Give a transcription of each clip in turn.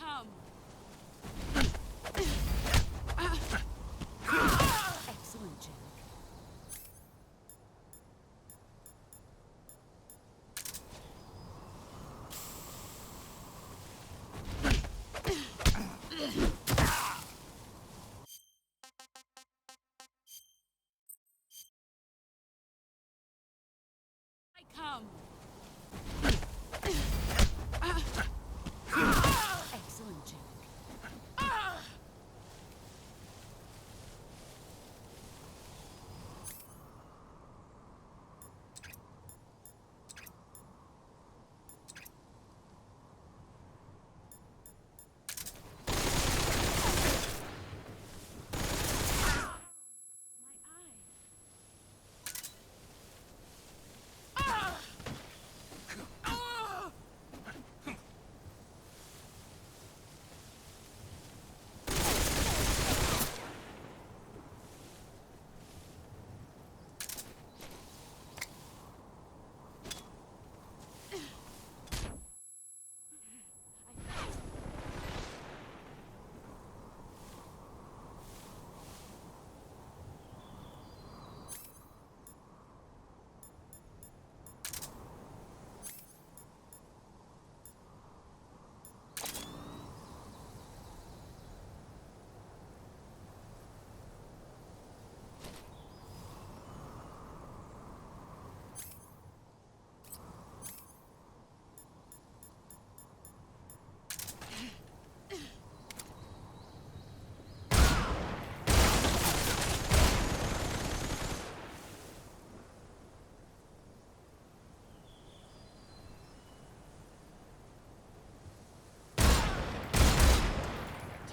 come. Excellent, Jack. I come. Excellent, Jack. My eye.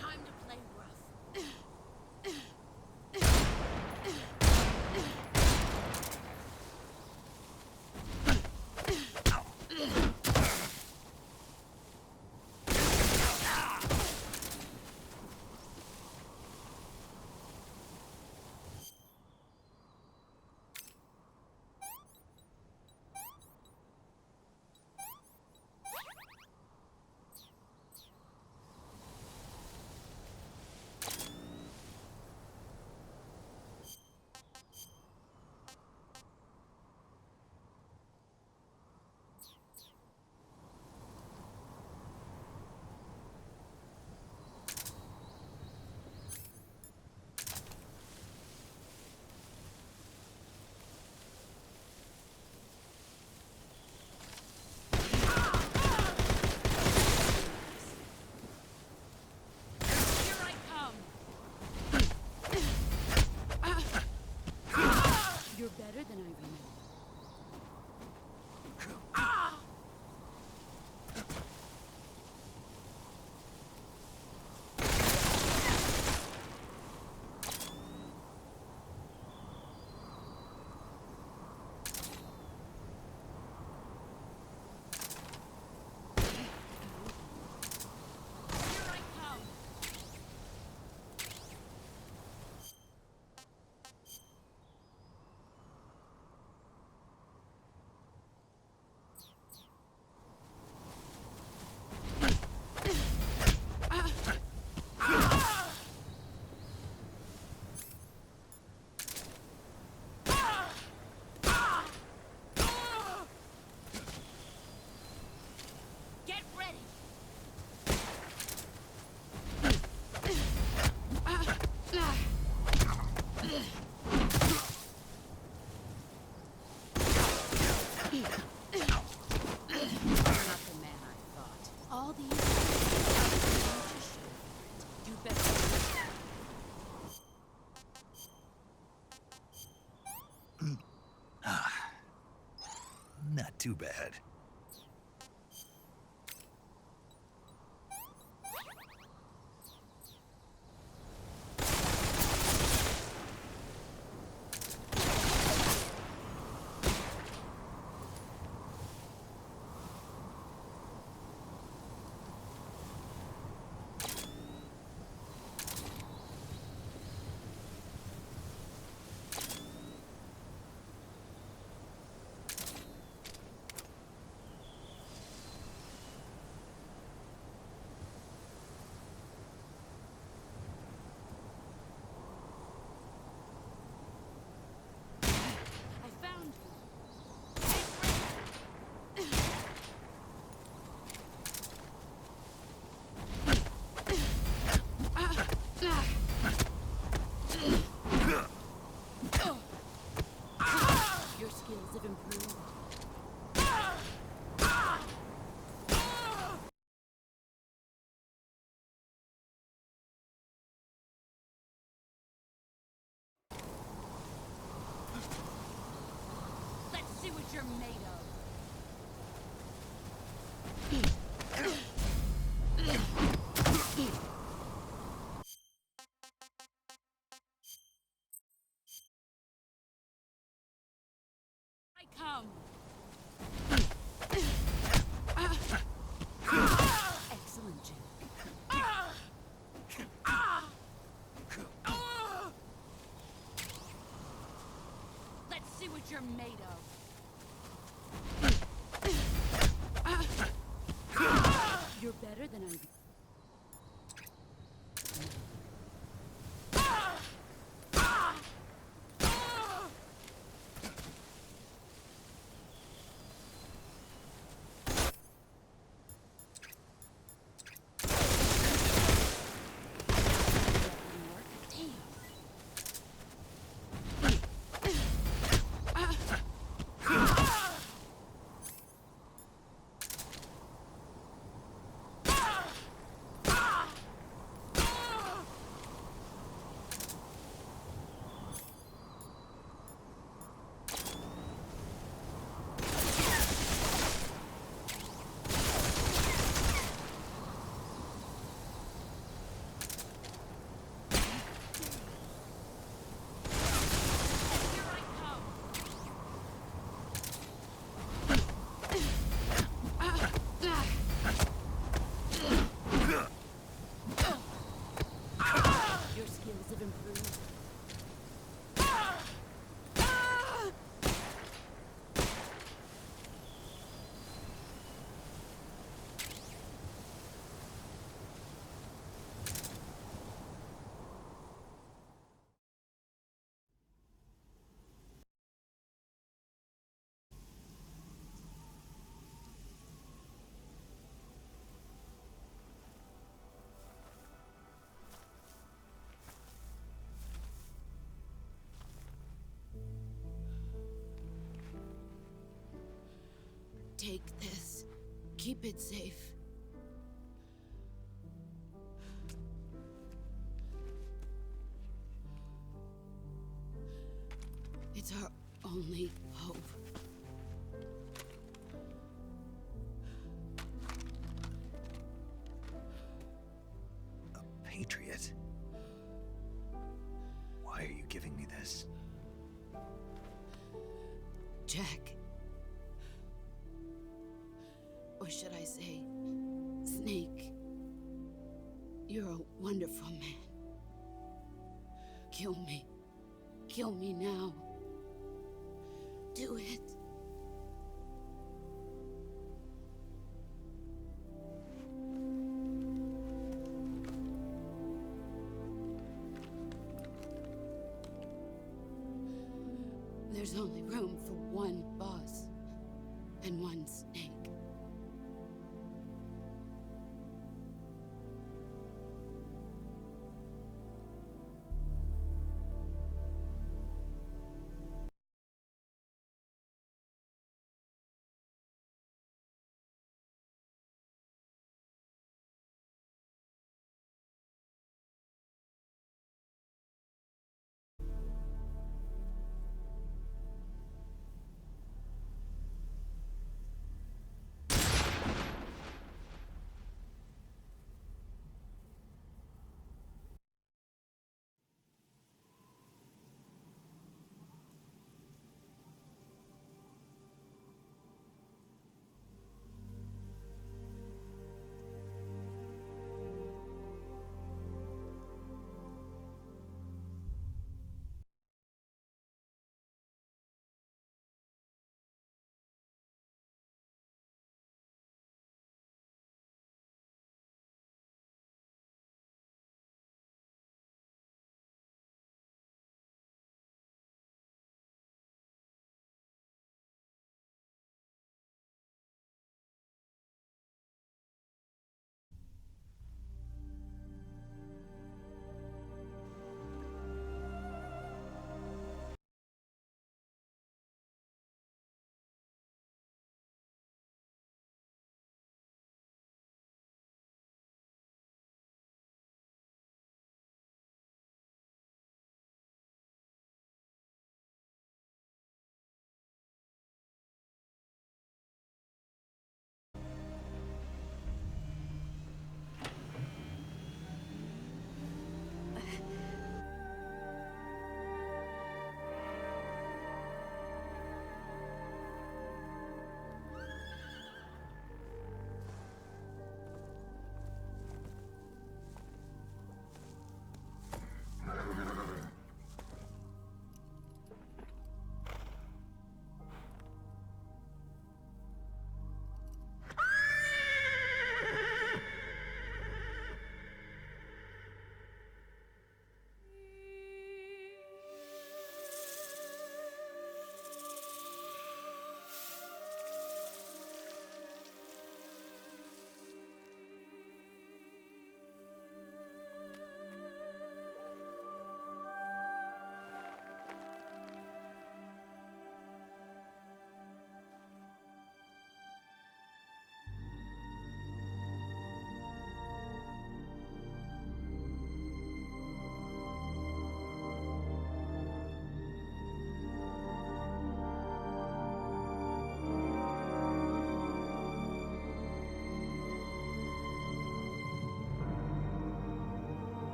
Time to play rough. Here I come. You're better than I remember. Here I come. Get ready. You're not the man I thought. All these you better. Not too bad. skills have improved. Let's see what you're made of. I come. Excellent, Jim. Let's see what you're made of. You're better than I. Your skills have improved. Take this. Keep it safe. It's our only hope. A patriot? Why are you giving me this? Jack. Or should I say, Snake? You're a wonderful man. Kill me. Kill me now. Do it. There's only room for one boss and one snake.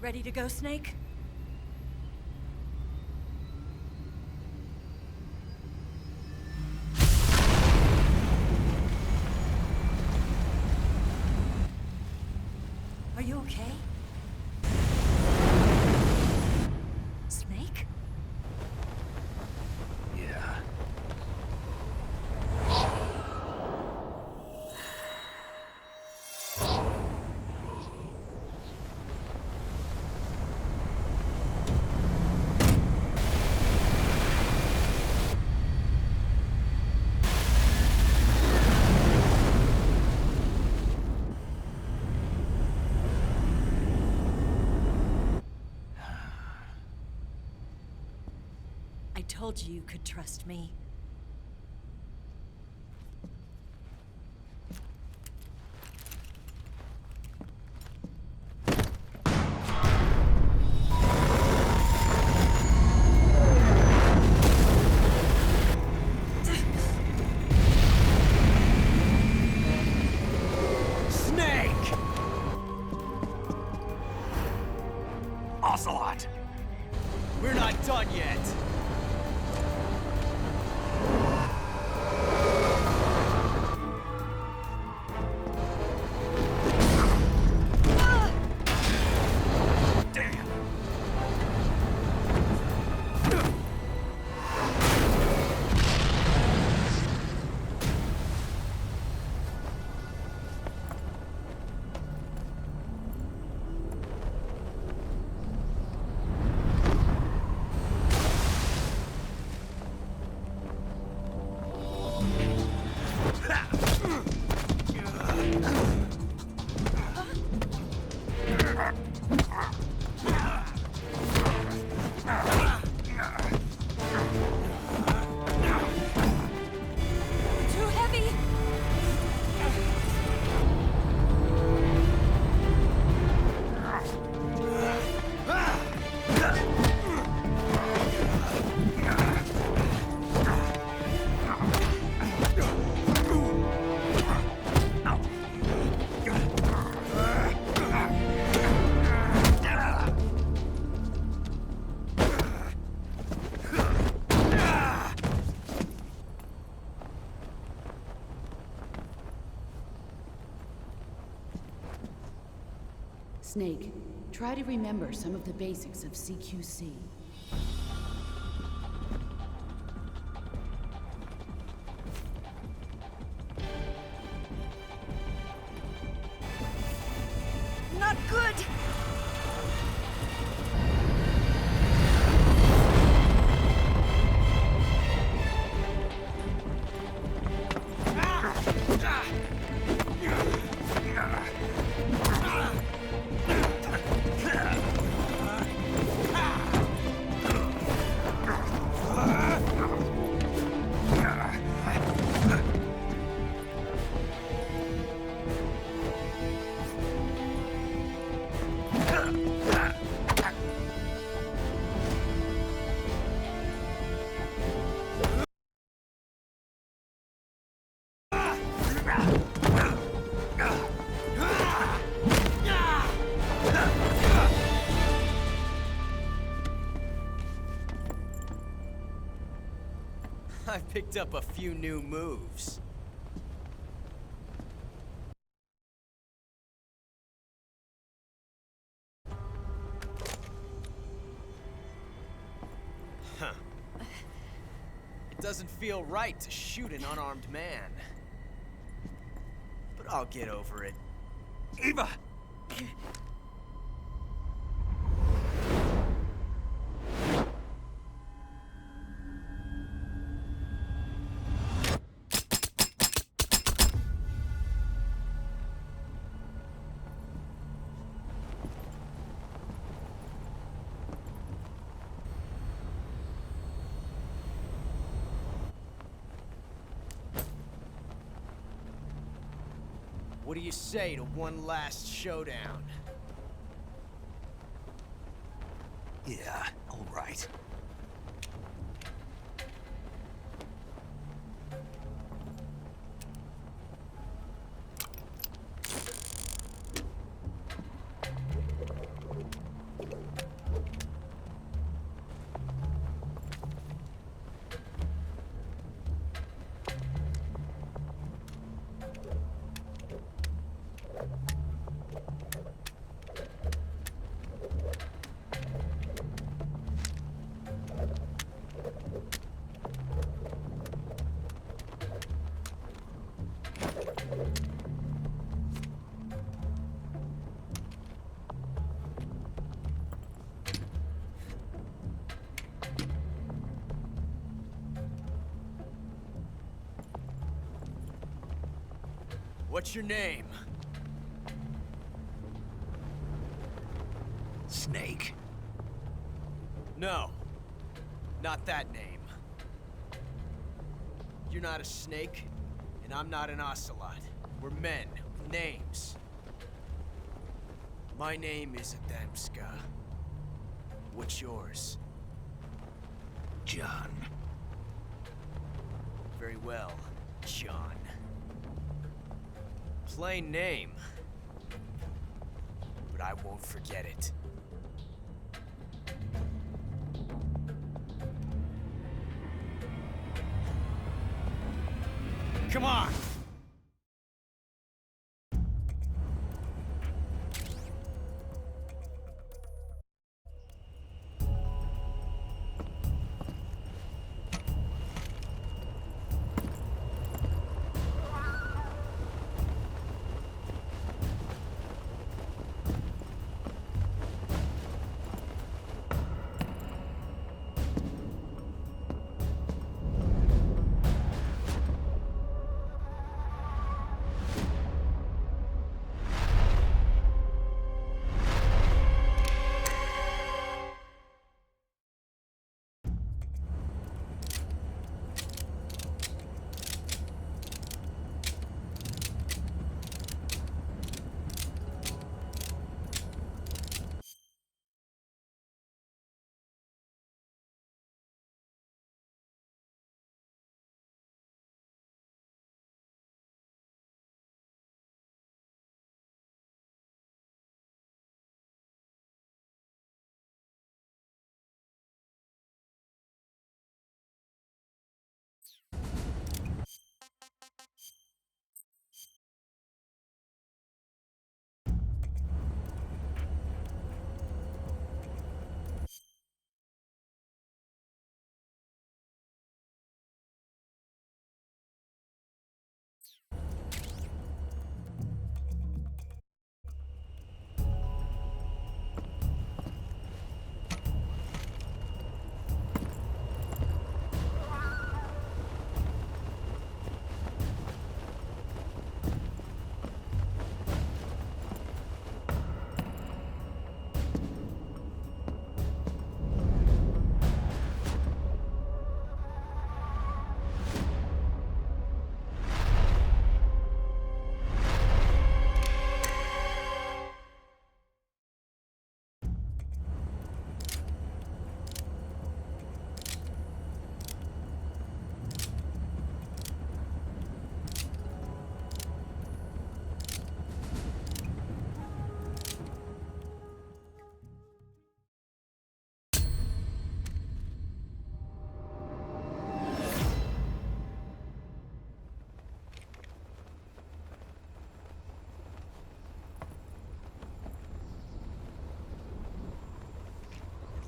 Ready to go, Snake? Are you okay? Snake? Yeah. I told you could trust me. Snake! Ocelot! We're not done yet. Damn! Too heavy! Snake, try to remember some of the basics of CQC. Not good! I picked up a few new moves. Huh. It doesn't feel right to shoot an unarmed man. But I'll get over it. Eva! What do you say to one last showdown? Yeah, all right. What's your name? Snake. No. Not that name. You're not a snake, and I'm not an ocelot. We're men with names. My name is Adamska. What's yours? John. Very well, John. Plain name. But I won't forget it. Come on!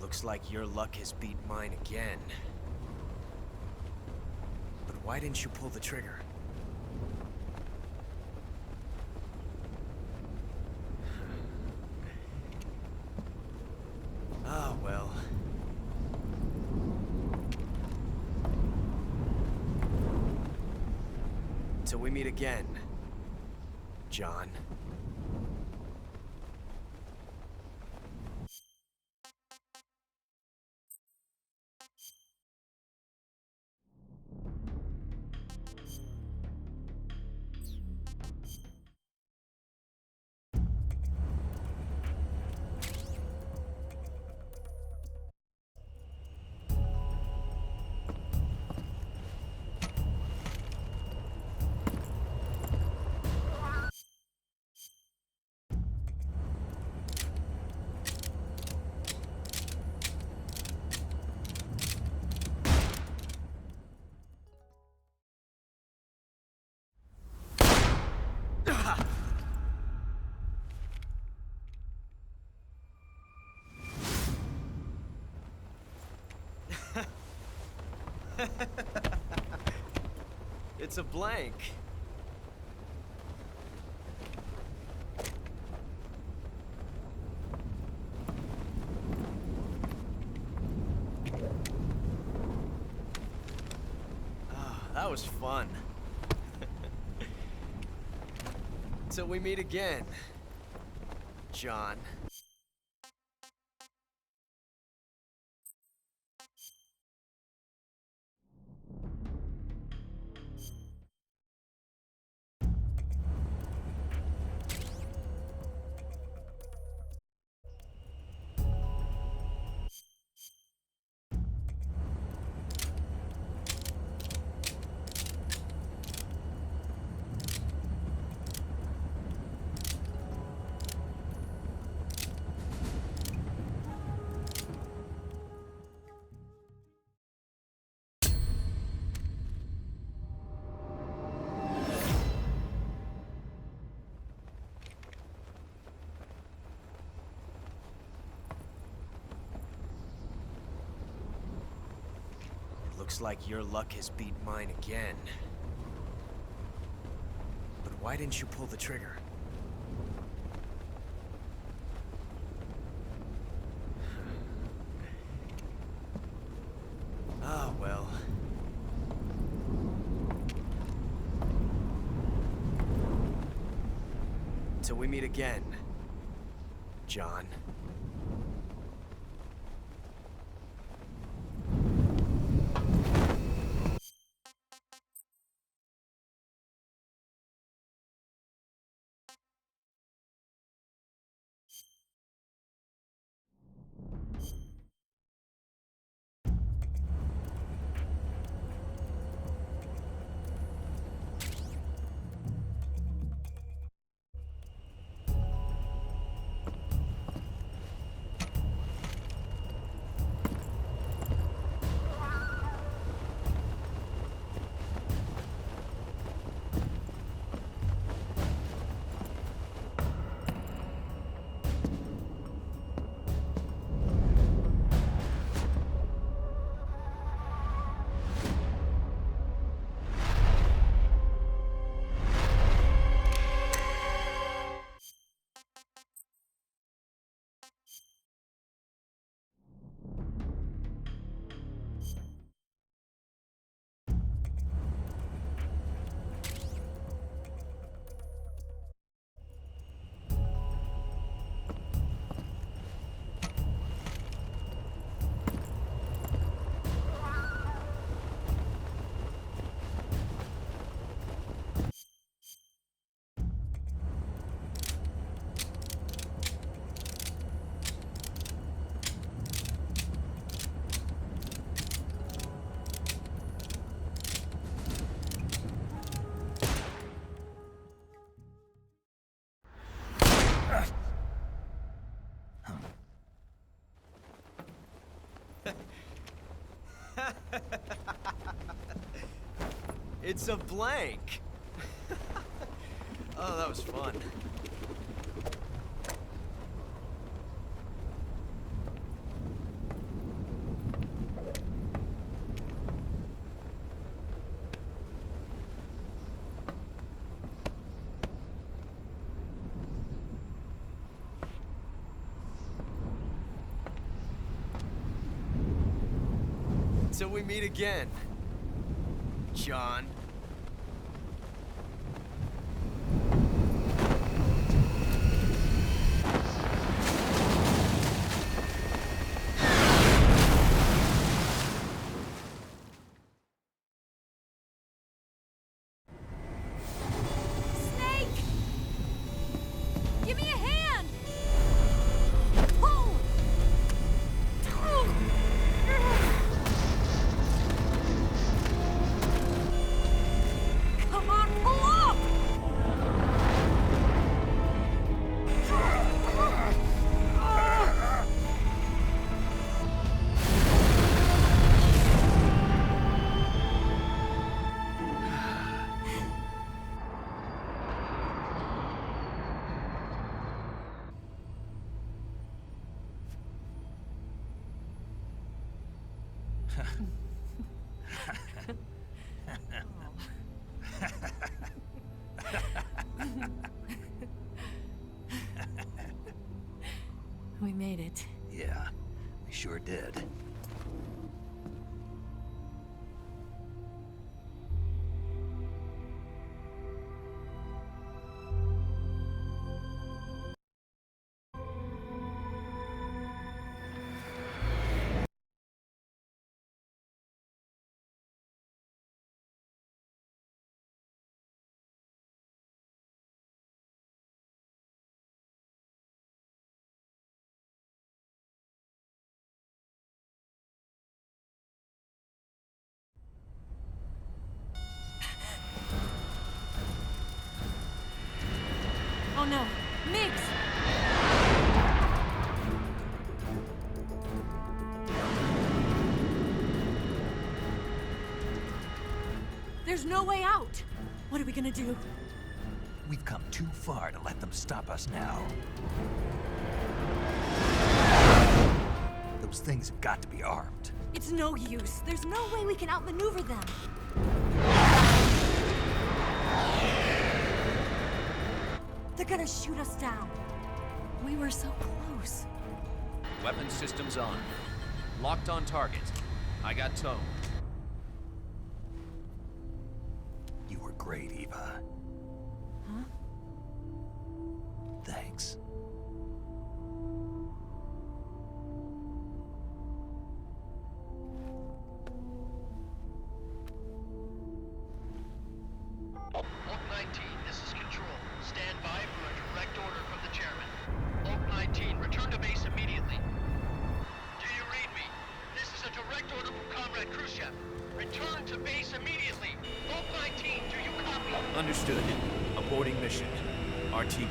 Looks like your luck has beat mine again. But why didn't you pull the trigger? Ah, well. Till we meet again, John. It's a blank. Ah, that was fun. Till we meet again, John. Looks like your luck has beat mine again. But why didn't you pull the trigger? Ah, well. Till we meet again, John. It's a blank. Oh, that was fun. Till we meet again, John. Snake! Give me a hand! Pull! Come on, pull up! We made it. Yeah, we sure did. Oh no! Migs! There's no way out! What are we gonna do? We've come too far to let them stop us now. Those things have got to be armed. It's no use. There's no way we can outmaneuver them. They're gonna shoot us down. We were so close. Weapon systems on. Locked on target. I got towed. You were great, Eva. Huh? Thanks. Oak 19, this is Control. Stand by for a direct order from the chairman. Oak 19, return to base immediately. Do you read me? This is a direct order from Comrade Khrushchev. Return to base immediately. Oak 19, do you copy? Understood. Aborting mission. RTB.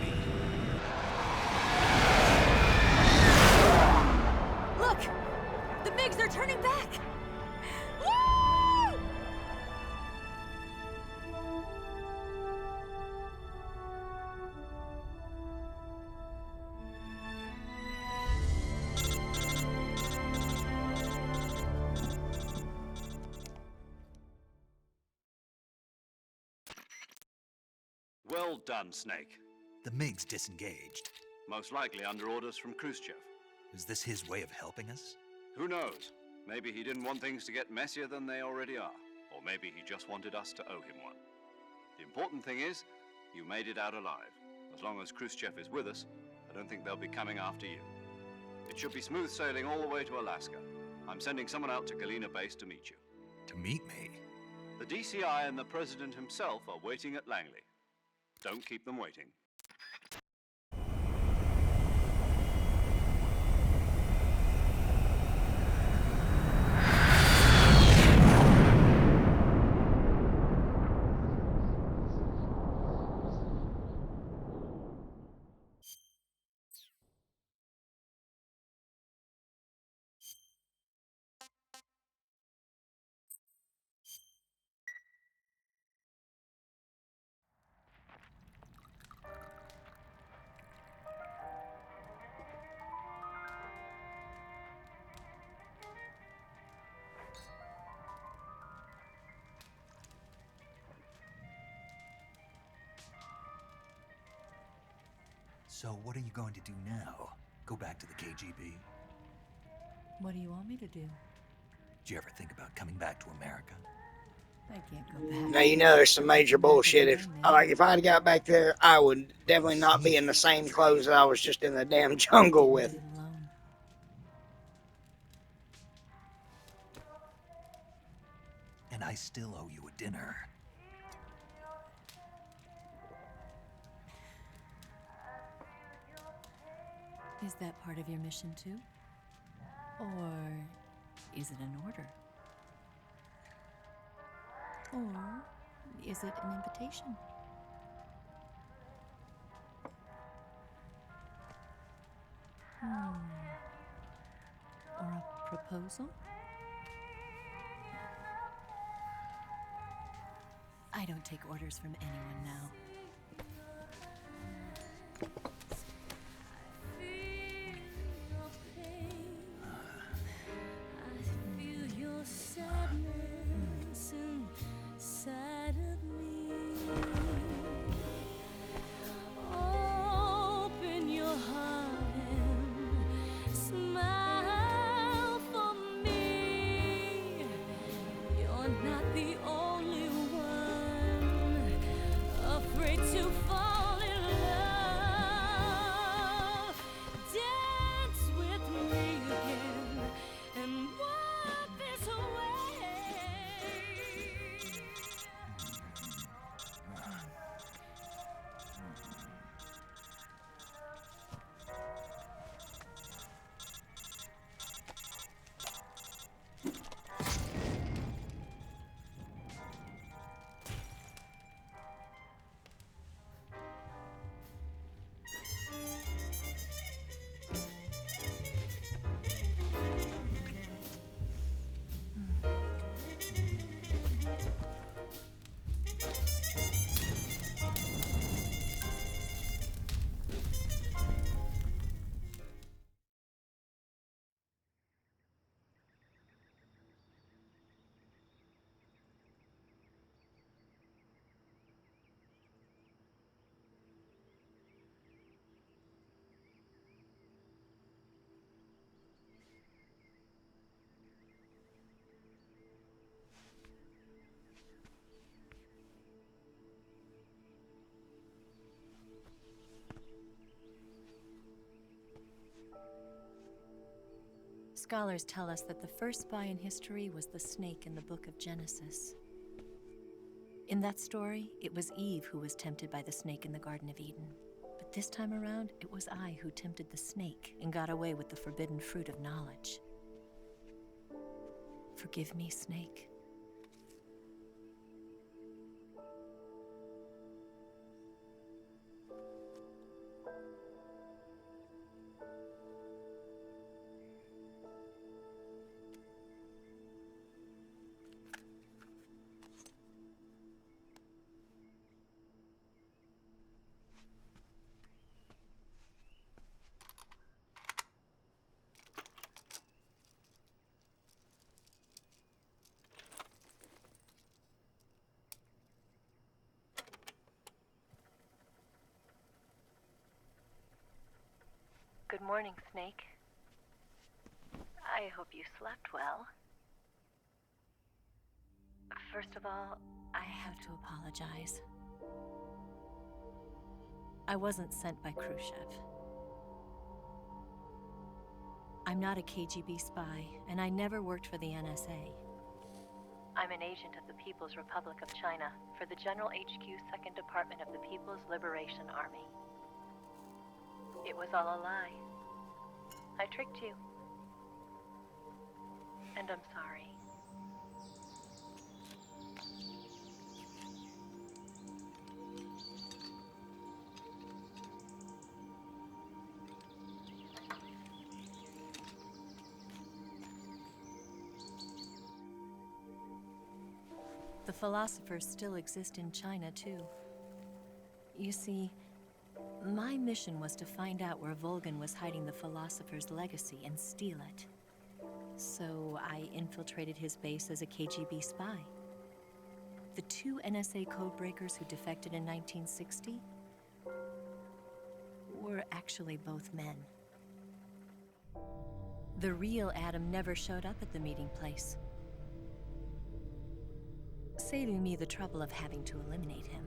Look! The MiGs are turning back! Woo! Well done, Snake. The MiGs disengaged. Most likely under orders from Khrushchev. Is this his way of helping us? Who knows? Maybe he didn't want things to get messier than they already are. Or maybe he just wanted us to owe him one. The important thing is, you made it out alive. As long as Khrushchev is with us, I don't think they'll be coming after you. It should be smooth sailing all the way to Alaska. I'm sending someone out to Galena Base to meet you. To meet me? The DCI and the President himself are waiting at Langley. Don't keep them waiting. So what are you going to do now? Go back to the KGB? What do you want me to do? Did you ever think about coming back to America? I can't go back. Now you know there's some major bullshit. If I'd got back there, I would definitely not be in the same clothes that I was just in the damn jungle with. Leave it alone. And I still owe you a dinner. Is that part of your mission too? Or is it an order? Or is it an invitation? Or a proposal? I don't take orders from anyone now. Not the only one afraid. Scholars tell us that the first spy in history was the snake in the book of Genesis. In that story, it was Eve who was tempted by the snake in the Garden of Eden. But this time around, it was I who tempted the snake and got away with the forbidden fruit of knowledge. Forgive me, Snake. Good morning, Snake. I hope you slept well. First of all, I have to apologize. I wasn't sent by Khrushchev. I'm not a KGB spy, and I never worked for the NSA. I'm an agent of the People's Republic of China for the General HQ 2nd Department of the People's Liberation Army. It was all a lie. I tricked you. And I'm sorry. The philosophers still exist in China, too. You see, my mission was to find out where Volgin was hiding the philosopher's legacy and steal it. So I infiltrated his base as a KGB spy. The 2 NSA codebreakers who defected in 1960 were actually both men. The real Adam never showed up at the meeting place, saving me the trouble of having to eliminate him.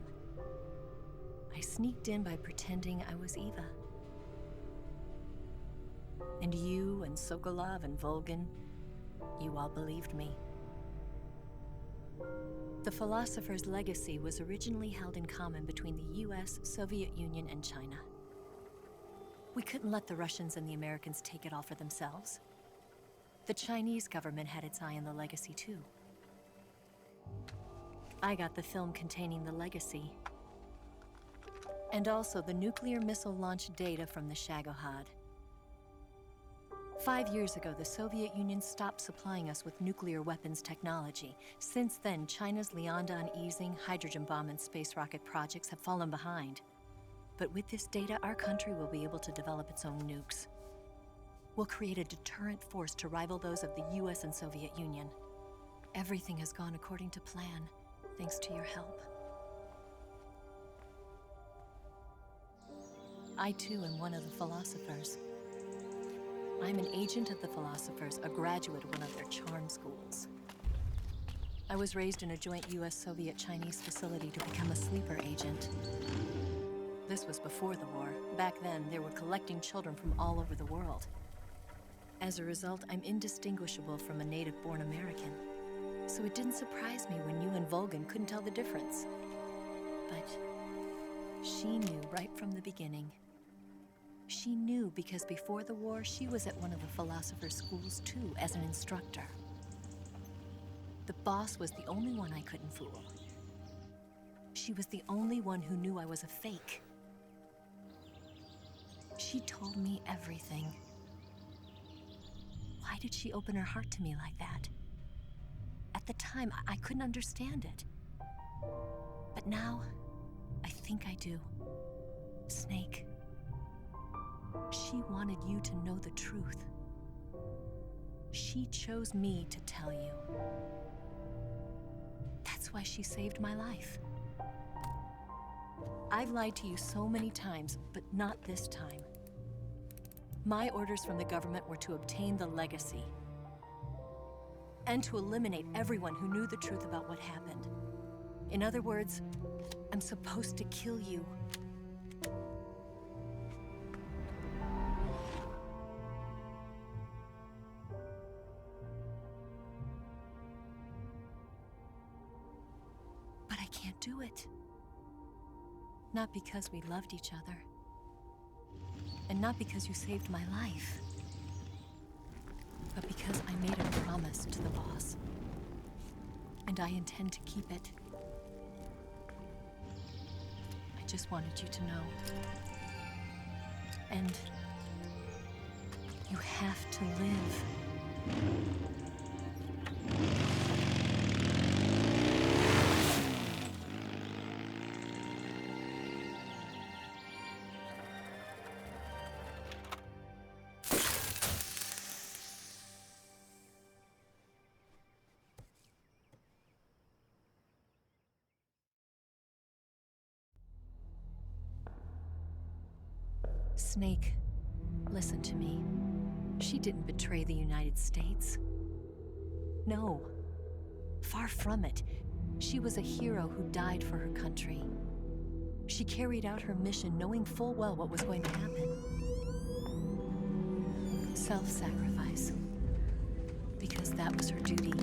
I sneaked in by pretending I was Eva. And you and Sokolov and Volgin, you all believed me. The philosopher's legacy was originally held in common between the US, Soviet Union, and China. We couldn't let the Russians and the Americans take it all for themselves. The Chinese government had its eye on the legacy too. I got the film containing the legacy, and also the nuclear missile launch data from the Shagohod. 5 years ago, the Soviet Union stopped supplying us with nuclear weapons technology. Since then, China's Liaodong easing, hydrogen bomb, and space rocket projects have fallen behind. But with this data, our country will be able to develop its own nukes. We'll create a deterrent force to rival those of the US and Soviet Union. Everything has gone according to plan, thanks to your help. I too am one of the philosophers. I'm an agent of the philosophers, a graduate of one of their charm schools. I was raised in a joint US-Soviet-Chinese facility to become a sleeper agent. This was before the war. Back then, they were collecting children from all over the world. As a result, I'm indistinguishable from a native-born American. So it didn't surprise me when you and Volgin couldn't tell the difference. But she knew right from the beginning. She knew because before the war, she was at one of the philosopher's schools too, as an instructor. The boss was the only one I couldn't fool. She was the only one who knew I was a fake. She told me everything. Why did she open her heart to me like that? At the time, I couldn't understand it. But now, I think I do. Snake. She wanted you to know the truth. She chose me to tell you. That's why she saved my life. I've lied to you so many times, but not this time. My orders from the government were to obtain the legacy and to eliminate everyone who knew the truth about what happened. In other words, I'm supposed to kill you. can't do it. Not because we loved each other. And not because you saved my life. But because I made a promise to the boss. And I intend to keep it. I just wanted you to know. And you have to live. Snake, listen to me. She didn't betray the United States. No. Far from it. She was a hero who died for her country. She carried out her mission knowing full well what was going to happen. Self-sacrifice. Because that was her duty.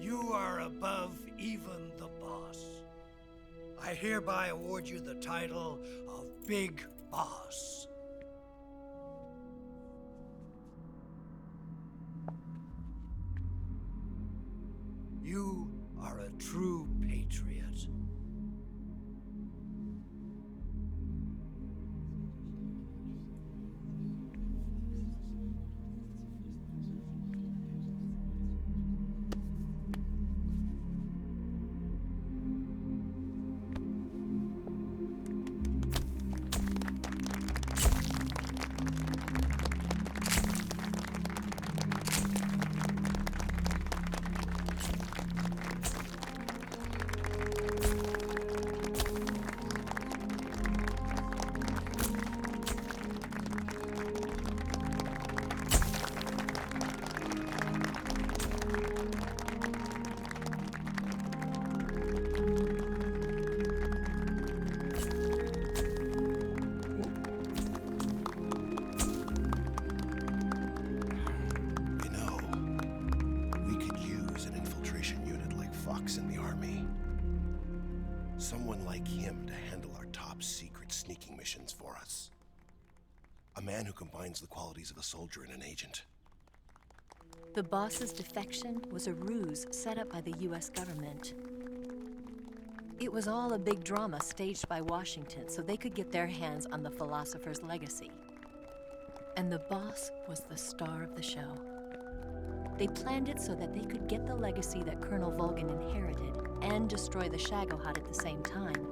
You are above even the boss. I hereby award you the title of Big Boss. You are a true patriot. Someone like him to handle our top secret sneaking missions for us. A man who combines the qualities of a soldier and an agent. The boss's defection was a ruse set up by the US government. It was all a big drama staged by Washington so they could get their hands on the philosopher's legacy. And the boss was the star of the show. They planned it so that they could get the legacy that Colonel Volgin inherited and destroy the Shagohod at the same time.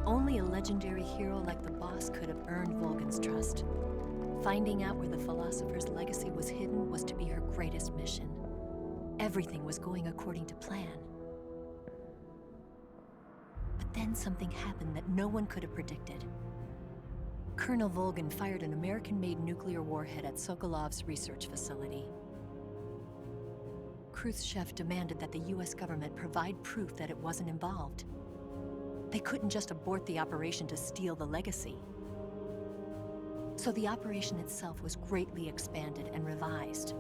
Only a legendary hero like the boss could have earned Volgin's trust. Finding out where the philosopher's legacy was hidden was to be her greatest mission. Everything was going according to plan. But then something happened that no one could have predicted. Colonel Volgin fired an American-made nuclear warhead at Sokolov's research facility. Khrushchev demanded that the US government provide proof that it wasn't involved. They couldn't just abort the operation to steal the legacy. So the operation itself was greatly expanded and revised.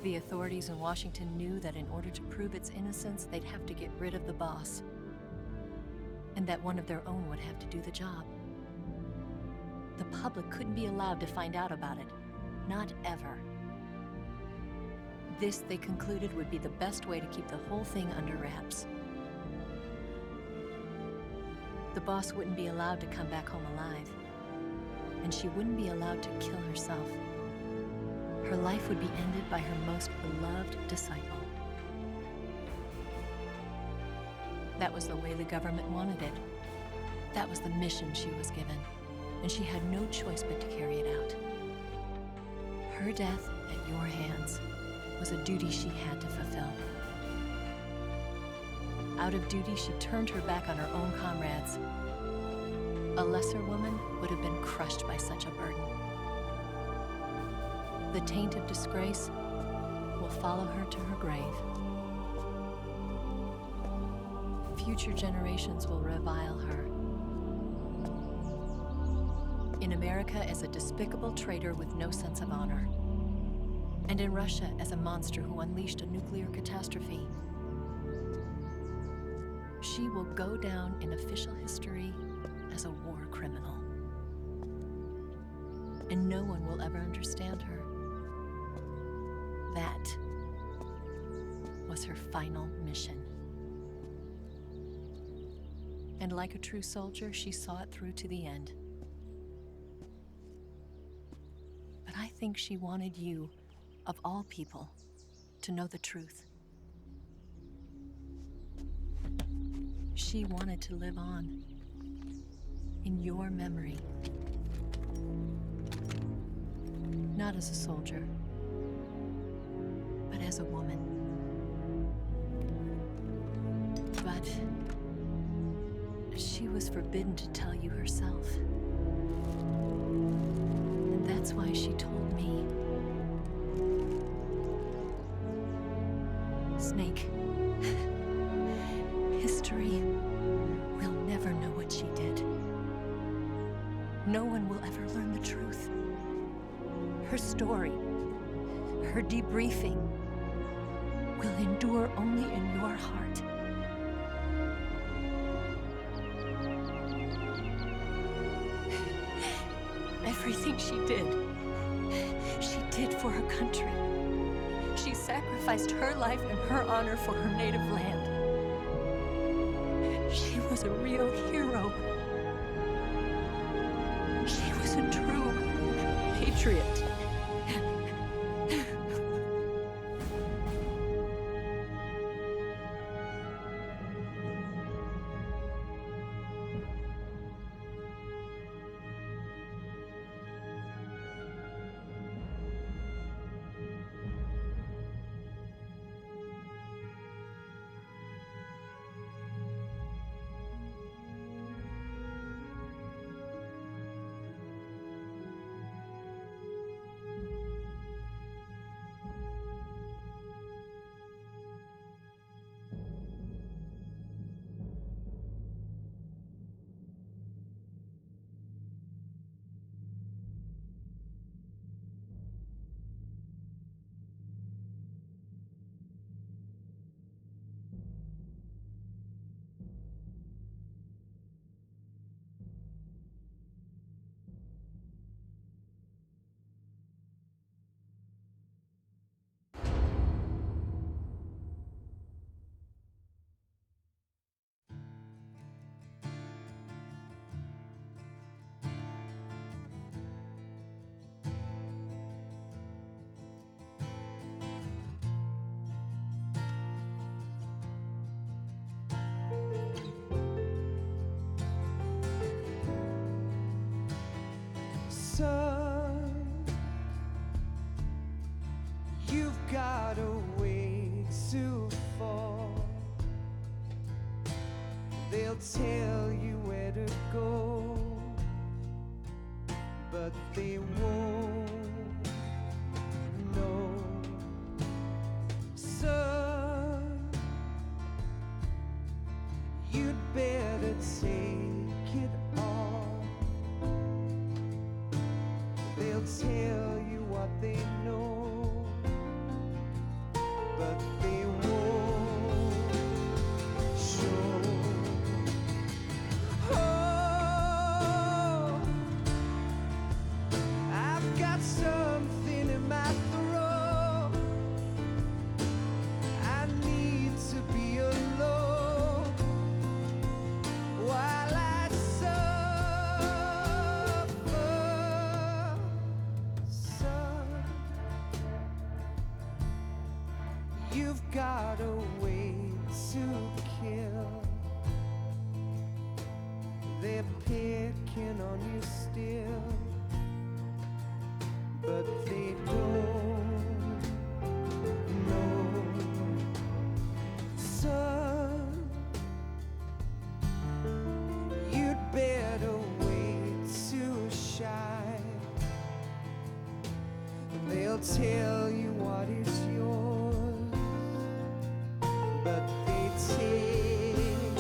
The authorities in Washington knew that in order to prove its innocence, they'd have to get rid of the boss. And that one of their own would have to do the job. The public couldn't be allowed to find out about it. Not ever. This, they concluded, would be the best way to keep the whole thing under wraps. The boss wouldn't be allowed to come back home alive. And she wouldn't be allowed to kill herself. Her life would be ended by her most beloved disciple. That was the way the government wanted it. That was the mission she was given. And she had no choice but to carry it out. Her death at your hands was a duty she had to fulfill. Out of duty, she turned her back on her own comrades A lesser woman would have been crushed by such a burden. The taint of disgrace will follow her to her grave. Future generations will revile her. In America as a despicable traitor with no sense of honor. And in Russia as a monster who unleashed a nuclear catastrophe. She will go down in official history as a war criminal. And no one will ever understand her. That was her final mission. And like a true soldier, she saw it through to the end. But I think she wanted you, of all people, to know the truth. She wanted to live on in your memory. Not as a soldier, but as a woman. But she was forbidden to tell you herself. And that's why she told me. Snake, history will never know what she did. No one will ever learn the truth. Her story, her debriefing, will endure only in your heart. Everything she did for her country. She sacrificed her life and her honor for her native land. She was a real hero. She was a true patriot. Son, you've got a way to fall. They'll tell you where to go, but they won't know. Son, you'd better take it all. They'll tell you what they know, but they won't show. Oh, I've got something in my throat. I need to be alone while I suffer. Son, you've got a way to kill. They're picking on you still, but they don't know. Son, you'd better wait. They'll tell you what is yours, but they take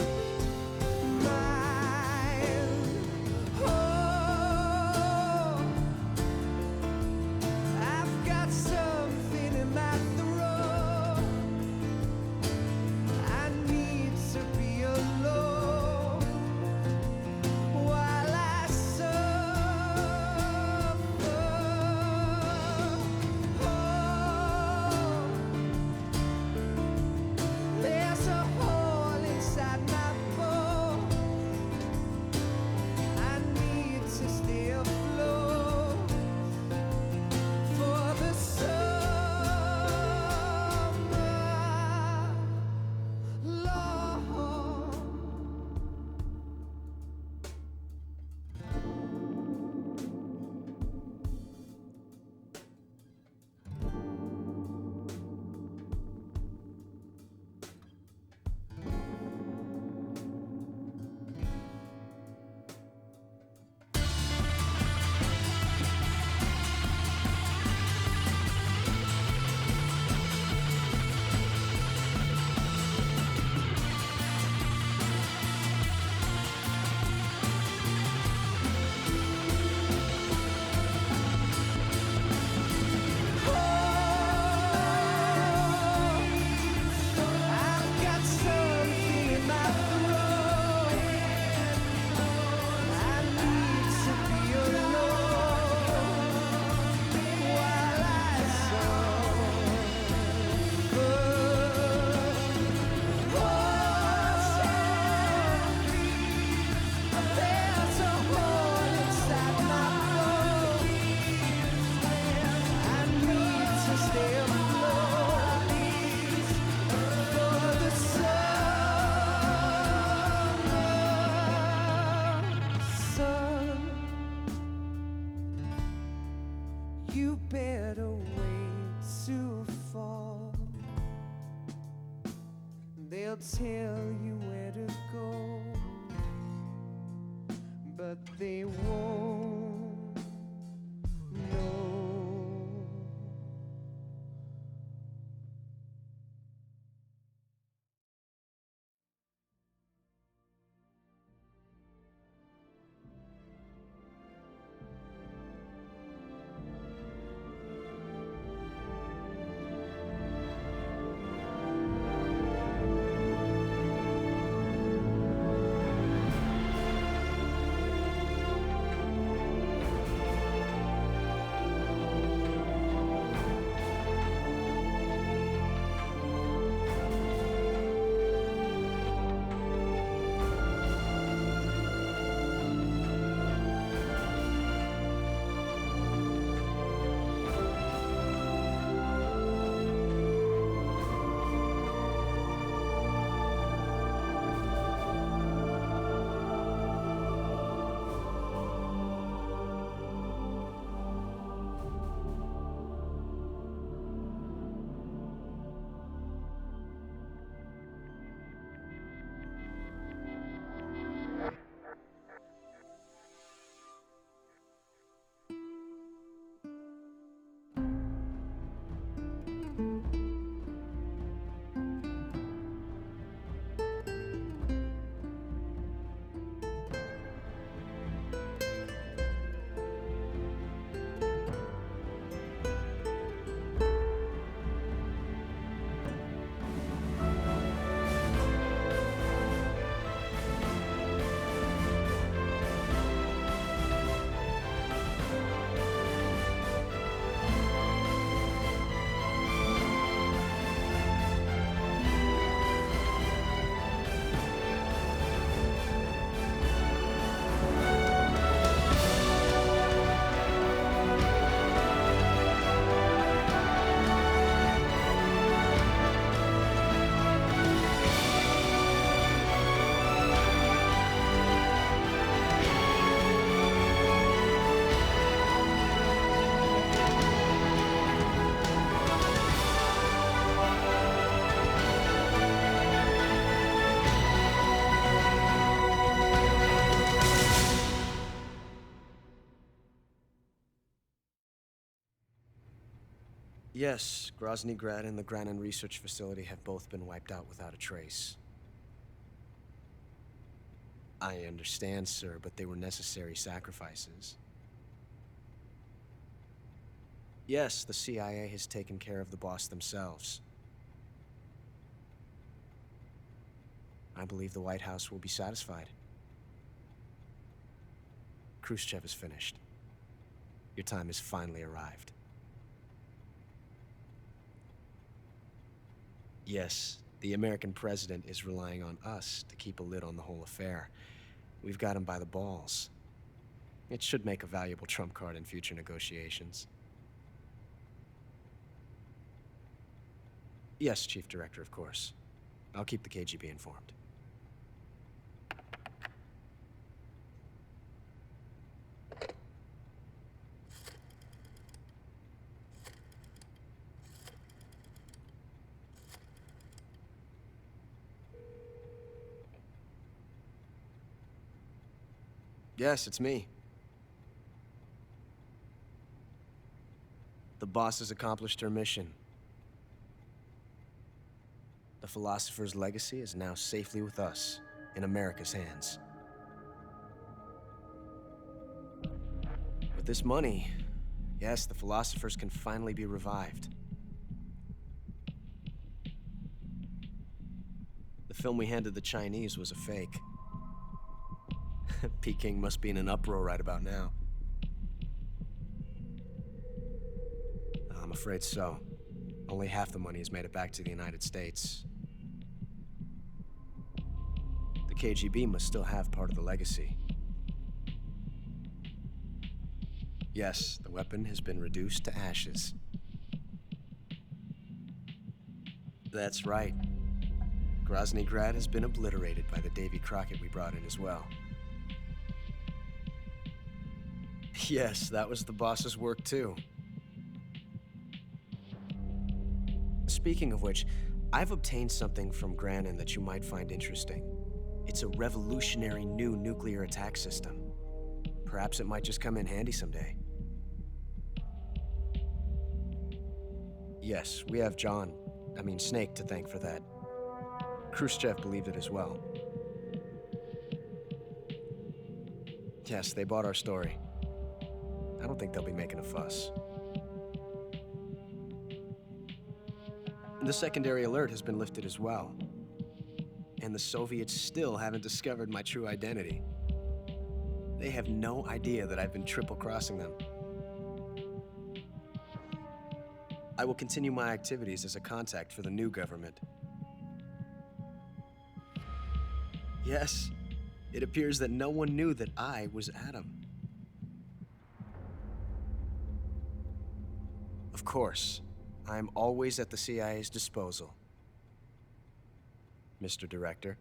mine. Oh, I've got something in my throat. I need to be alone while I suffer. Oh, there's a hole inside my bones. I need to stay afloat for the summer, Lord. I've got something in my throat. I need to be alone while I suffer. There's a hole inside my bones. I need to stay afloat for the summer sun. You better wait to fall. They'll tell you where to go, but they won't know. Yes, Grozny Grad and the Granin Research Facility have both been wiped out without a trace. I understand, sir, but they were necessary sacrifices. Yes, the CIA has taken care of the boss themselves. I believe the White House will be satisfied. Khrushchev is finished. Your time has finally arrived. Yes, the American president is relying on us to keep a lid on the whole affair. We've got him by the balls. It should make a valuable trump card in future negotiations. Yes, Chief Director, of course. I'll keep the KGB informed. Yes, it's me. The boss has accomplished her mission. The philosopher's legacy is now safely with us, in America's hands. With this money, yes, the philosophers can finally be revived. The film we handed the Chinese was a fake. Peking must be in an uproar right about now. I'm afraid so. Only half the money has made it back to the United States. The KGB must still have part of the legacy. Yes, the weapon has been reduced to ashes. That's right. Grozny Grad has been obliterated by the Davy Crockett we brought in as well. Yes, that was the boss's work too. Speaking of which, I've obtained something from Granin that you might find interesting. It's a revolutionary new nuclear attack system. Perhaps it might just come in handy someday. Yes, we have Snake to thank for that. Khrushchev believed it as well. Yes, they bought our story. I don't think they'll be making a fuss. The secondary alert has been lifted as well. And the Soviets still haven't discovered my true identity. They have no idea that I've been triple-crossing them. I will continue my activities as a contact for the new government. Yes, it appears that no one knew that I was Adam. Of course, I'm always at the CIA's disposal, Mr. Director.